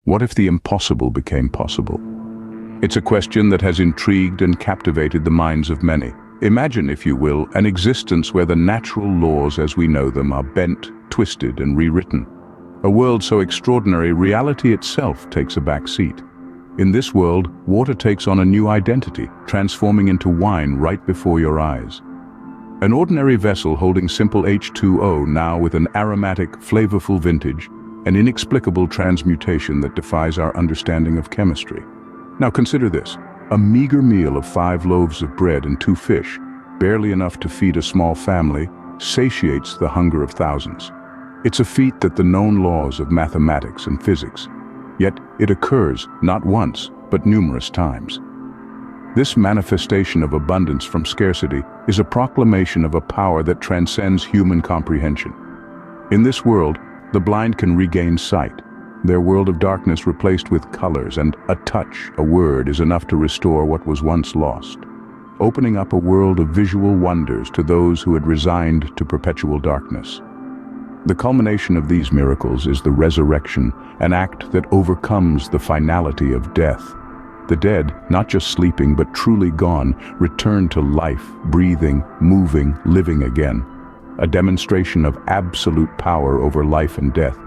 What if the impossible became possible? It's a question that has intrigued and captivated the minds of many. Imagine, if you will, an existence where the natural laws as we know them are bent, twisted, and rewritten. A world so extraordinary, reality itself takes a back seat. In this world, water takes on a new identity, transforming into wine right before your eyes. An ordinary vessel holding simple H2O, now with an aromatic, flavorful vintage, an inexplicable transmutation that defies our understanding of chemistry. Now consider this: a meager meal of 5 loaves of bread and 2 fish, barely enough to feed a small family, satiates the hunger of thousands. It's a feat that the known laws of mathematics and physics, yet it occurs not once, but numerous times. This manifestation of abundance from scarcity is a proclamation of a power that transcends human comprehension. In this world, the blind can regain sight, their world of darkness replaced with colors, and a touch, a word, is enough to restore what was once lost, opening up a world of visual wonders to those who had resigned to perpetual darkness. The culmination of these miracles is the resurrection, an act that overcomes the finality of death. The dead, not just sleeping but truly gone, return to life, breathing, moving, living again. A demonstration of absolute power over life and death.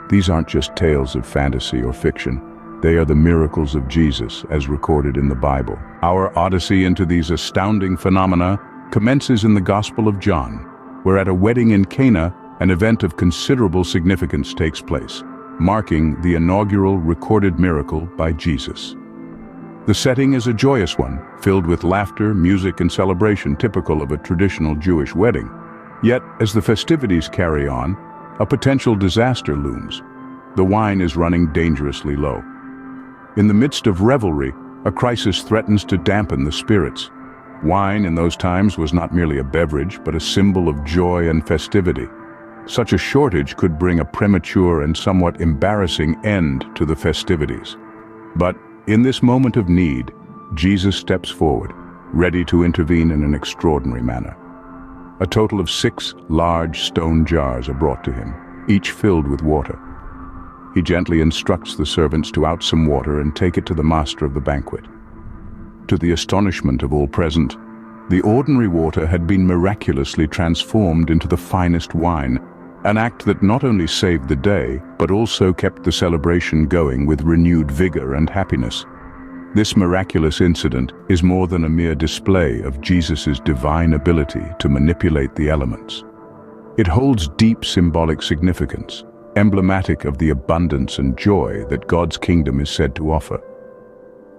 These aren't just tales of fantasy or fiction. They are the miracles of Jesus as recorded in the Bible. Our odyssey into these astounding phenomena commences in the Gospel of John, where at a wedding in Cana, an event of considerable significance takes place, marking the inaugural recorded miracle by Jesus. The setting is a joyous one, filled with laughter, music, and celebration typical of a traditional Jewish wedding. Yet, as the festivities carry on, a potential disaster looms. The wine is running dangerously low. In the midst of revelry, a crisis threatens to dampen the spirits. Wine in those times was not merely a beverage, but a symbol of joy and festivity. Such a shortage could bring a premature and somewhat embarrassing end to the festivities. But in this moment of need, Jesus steps forward, ready to intervene in an extraordinary manner. A total of 6 large stone jars are brought to him, each filled with water. He gently instructs the servants to out some water and take it to the master of the banquet. To the astonishment of all present, the ordinary water had been miraculously transformed into the finest wine, an act that not only saved the day, but also kept the celebration going with renewed vigor and happiness. This miraculous incident is more than a mere display of Jesus' divine ability to manipulate the elements. It holds deep symbolic significance, emblematic of the abundance and joy that God's kingdom is said to offer.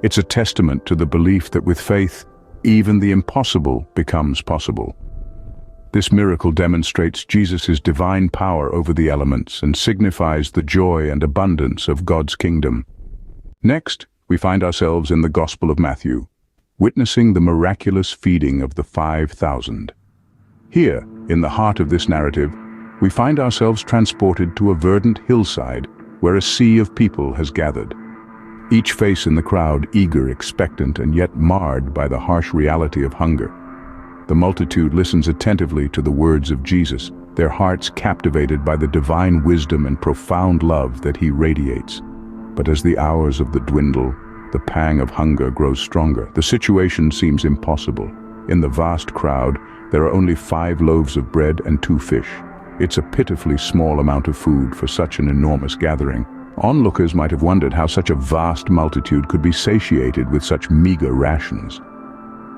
It's a testament to the belief that with faith, even the impossible becomes possible. This miracle demonstrates Jesus' divine power over the elements and signifies the joy and abundance of God's kingdom. Next, we find ourselves in the Gospel of Matthew, witnessing the miraculous feeding of the 5,000. Here, in the heart of this narrative, we find ourselves transported to a verdant hillside where a sea of people has gathered. Each face in the crowd eager, expectant, and yet marred by the harsh reality of hunger. The multitude listens attentively to the words of Jesus, their hearts captivated by the divine wisdom and profound love that he radiates. But as the hours of the dwindle, the pang of hunger grows stronger. The situation seems impossible. In the vast crowd, there are only 5 loaves of bread and 2 fish. It's a pitifully small amount of food for such an enormous gathering. Onlookers might have wondered how such a vast multitude could be satiated with such meager rations.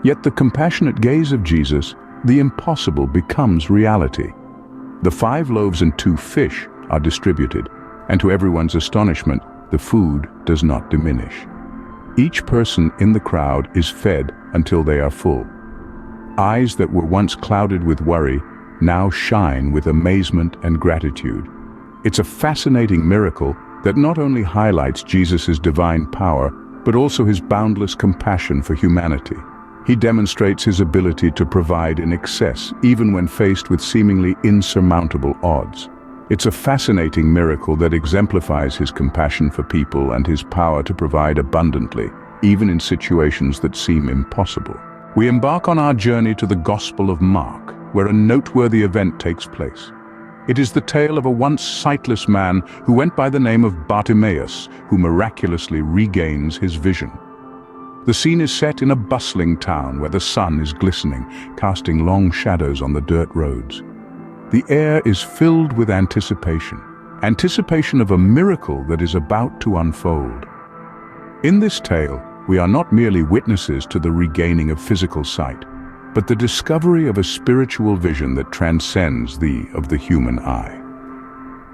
Yet the compassionate gaze of Jesus, the impossible becomes reality. The 5 loaves and 2 fish are distributed, and to everyone's astonishment, the food does not diminish. Each person in the crowd is fed until they are full. Eyes that were once clouded with worry now shine with amazement and gratitude. It's a fascinating miracle that not only highlights Jesus' divine power, but also his boundless compassion for humanity. He demonstrates his ability to provide in excess, even when faced with seemingly insurmountable odds. It's a fascinating miracle that exemplifies his compassion for people and his power to provide abundantly, even in situations that seem impossible. We embark on our journey to the Gospel of Mark, where a noteworthy event takes place. It is the tale of a once sightless man who went by the name of Bartimaeus, who miraculously regains his vision. The scene is set in a bustling town where the sun is glistening, casting long shadows on the dirt roads. The air is filled with anticipation of a miracle that is about to unfold. In this tale, we are not merely witnesses to the regaining of physical sight, but the discovery of a spiritual vision that transcends of the human eye.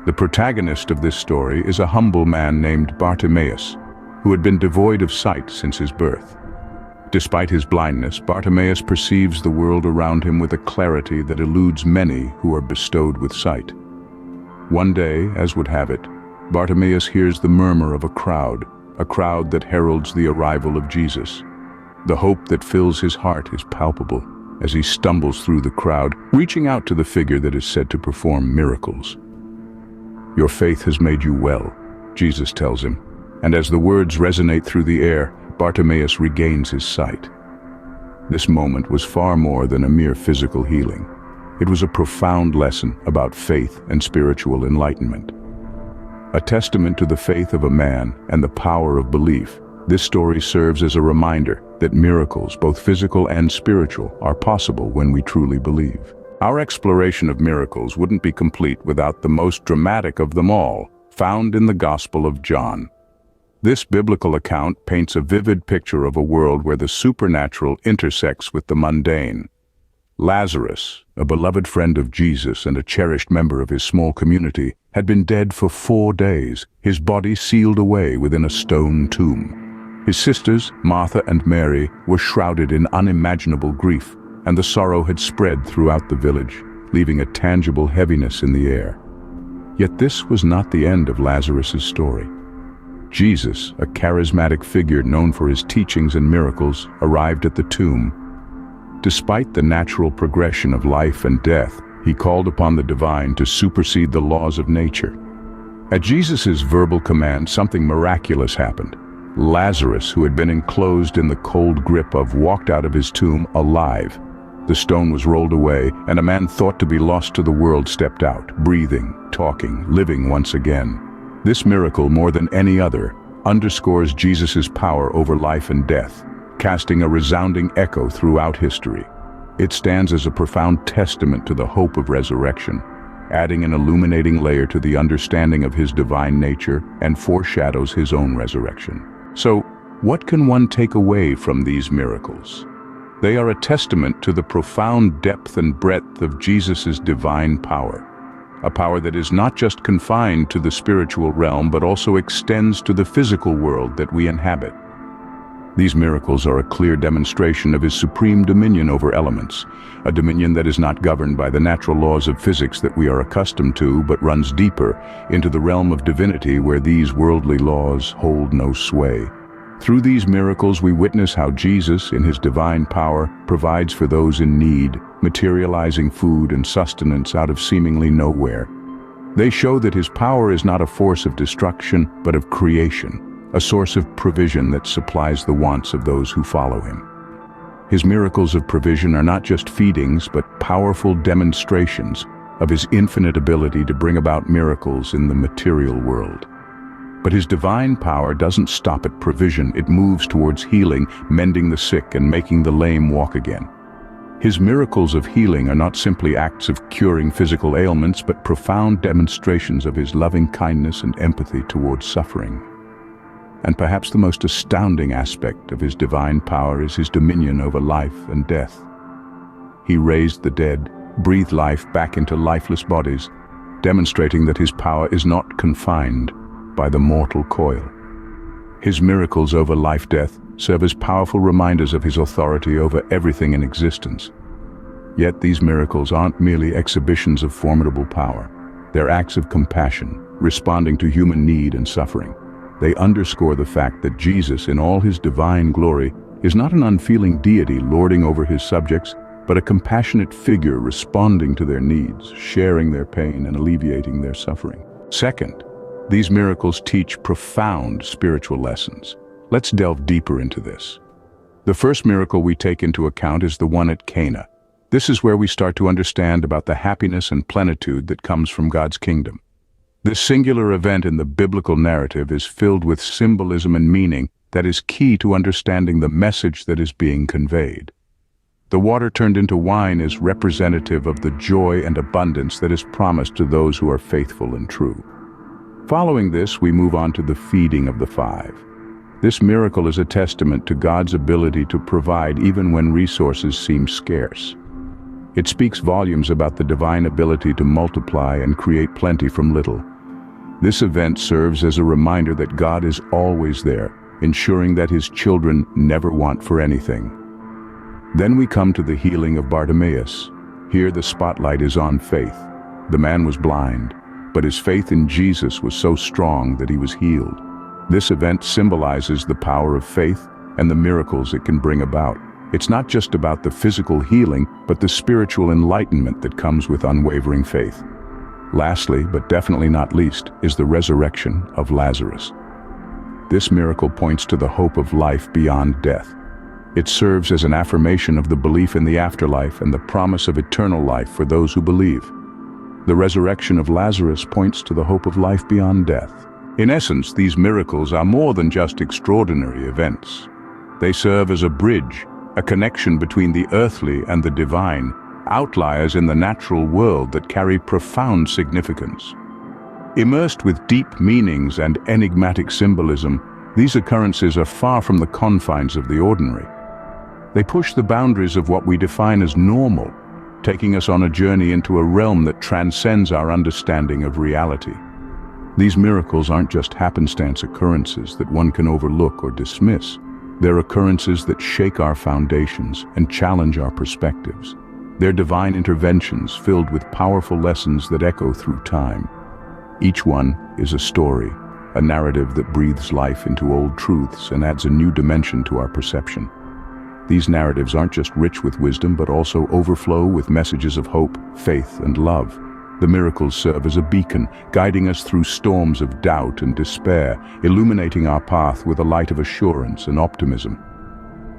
The protagonist of this story is a humble man named Bartimaeus, who had been devoid of sight since his birth. Despite his blindness, Bartimaeus perceives the world around him with a clarity that eludes many who are bestowed with sight. One day, as would have it, Bartimaeus hears the murmur of a crowd that heralds the arrival of Jesus. The hope that fills his heart is palpable as he stumbles through the crowd, reaching out to the figure that is said to perform miracles. "Your faith has made you well," Jesus tells him, and as the words resonate through the air, Bartimaeus regains his sight. This moment was far more than a mere physical healing. It was a profound lesson about faith and spiritual enlightenment. A testament to the faith of a man and the power of belief, this story serves as a reminder that miracles, both physical and spiritual, are possible when we truly believe. Our exploration of miracles wouldn't be complete without the most dramatic of them all, found in the Gospel of John. This biblical account paints a vivid picture of a world where the supernatural intersects with the mundane. Lazarus, a beloved friend of Jesus and a cherished member of his small community, had been dead for 4 days, his body sealed away within a stone tomb. His sisters, Martha and Mary, were shrouded in unimaginable grief, and the sorrow had spread throughout the village, leaving a tangible heaviness in the air. Yet this was not the end of Lazarus' story. Jesus, a charismatic figure known for his teachings and miracles, arrived at the tomb. Despite the natural progression of life and death, he called upon the divine to supersede the laws of nature. At Jesus' verbal command, something miraculous happened. Lazarus, who had been enclosed in the cold grip walked out of his tomb alive. The stone was rolled away, and a man thought to be lost to the world stepped out, breathing, talking, living once again. This miracle, more than any other, underscores Jesus' power over life and death, casting a resounding echo throughout history. It stands as a profound testament to the hope of resurrection, adding an illuminating layer to the understanding of his divine nature and foreshadows his own resurrection. So, what can one take away from these miracles? They are a testament to the profound depth and breadth of Jesus' divine power, a power that is not just confined to the spiritual realm but also extends to the physical world that we inhabit. These miracles are a clear demonstration of his supreme dominion over elements, a dominion that is not governed by the natural laws of physics that we are accustomed to, but runs deeper into the realm of divinity where these worldly laws hold no sway. Through these miracles we witness how Jesus, in his divine power, provides for those in need, materializing food and sustenance out of seemingly nowhere. They show that his power is not a force of destruction, but of creation, a source of provision that supplies the wants of those who follow him. His miracles of provision are not just feedings, but powerful demonstrations of his infinite ability to bring about miracles in the material world. But his divine power doesn't stop at provision. It moves towards healing, mending the sick and making the lame walk again. His miracles of healing are not simply acts of curing physical ailments, but profound demonstrations of his loving kindness and empathy towards suffering. And perhaps the most astounding aspect of his divine power is his dominion over life and death. He raised the dead, breathed life back into lifeless bodies, demonstrating that his power is not confined by the mortal coil. His miracles over life-death serve as powerful reminders of his authority over everything in existence. Yet these miracles aren't merely exhibitions of formidable power. They're acts of compassion, responding to human need and suffering. They underscore the fact that Jesus, in all his divine glory, is not an unfeeling deity lording over his subjects, but a compassionate figure responding to their needs, sharing their pain and alleviating their suffering. Second, these miracles teach profound spiritual lessons. Let's delve deeper into this. The first miracle we take into account is the one at Cana. This is where we start to understand about the happiness and plenitude that comes from God's kingdom. This singular event in the biblical narrative is filled with symbolism and meaning that is key to understanding the message that is being conveyed. The water turned into wine is representative of the joy and abundance that is promised to those who are faithful and true. Following this, we move on to the feeding of the 5. This miracle is a testament to God's ability to provide even when resources seem scarce. It speaks volumes about the divine ability to multiply and create plenty from little. This event serves as a reminder that God is always there, ensuring that his children never want for anything. Then we come to the healing of Bartimaeus. Here the spotlight is on faith. The man was blind, but his faith in Jesus was so strong that he was healed. This event symbolizes the power of faith and the miracles it can bring about. It's not just about the physical healing, but the spiritual enlightenment that comes with unwavering faith. Lastly, but definitely not least, is the resurrection of Lazarus. This miracle points to the hope of life beyond death. It serves as an affirmation of the belief in the afterlife and the promise of eternal life for those who believe. The resurrection of Lazarus points to the hope of life beyond death. In essence, these miracles are more than just extraordinary events. They serve as a bridge, a connection between the earthly and the divine, outliers in the natural world that carry profound significance. Immersed with deep meanings and enigmatic symbolism, these occurrences are far from the confines of the ordinary. They push the boundaries of what we define as normal, taking us on a journey into a realm that transcends our understanding of reality. These miracles aren't just happenstance occurrences that one can overlook or dismiss. They're occurrences that shake our foundations and challenge our perspectives. They're divine interventions filled with powerful lessons that echo through time. Each one is a story, a narrative that breathes life into old truths and adds a new dimension to our perception. These narratives aren't just rich with wisdom, but also overflow with messages of hope, faith, and love. The miracles serve as a beacon, guiding us through storms of doubt and despair, illuminating our path with a light of assurance and optimism.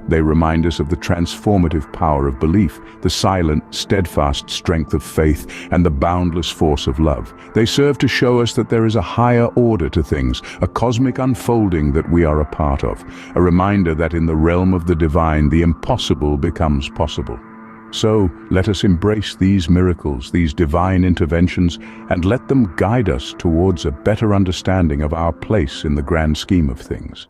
They remind us of the transformative power of belief, the silent, steadfast strength of faith, and the boundless force of love. They serve to show us that there is a higher order to things, a cosmic unfolding that we are a part of, a reminder that in the realm of the divine, the impossible becomes possible. So, let us embrace these miracles, these divine interventions, and let them guide us towards a better understanding of our place in the grand scheme of things.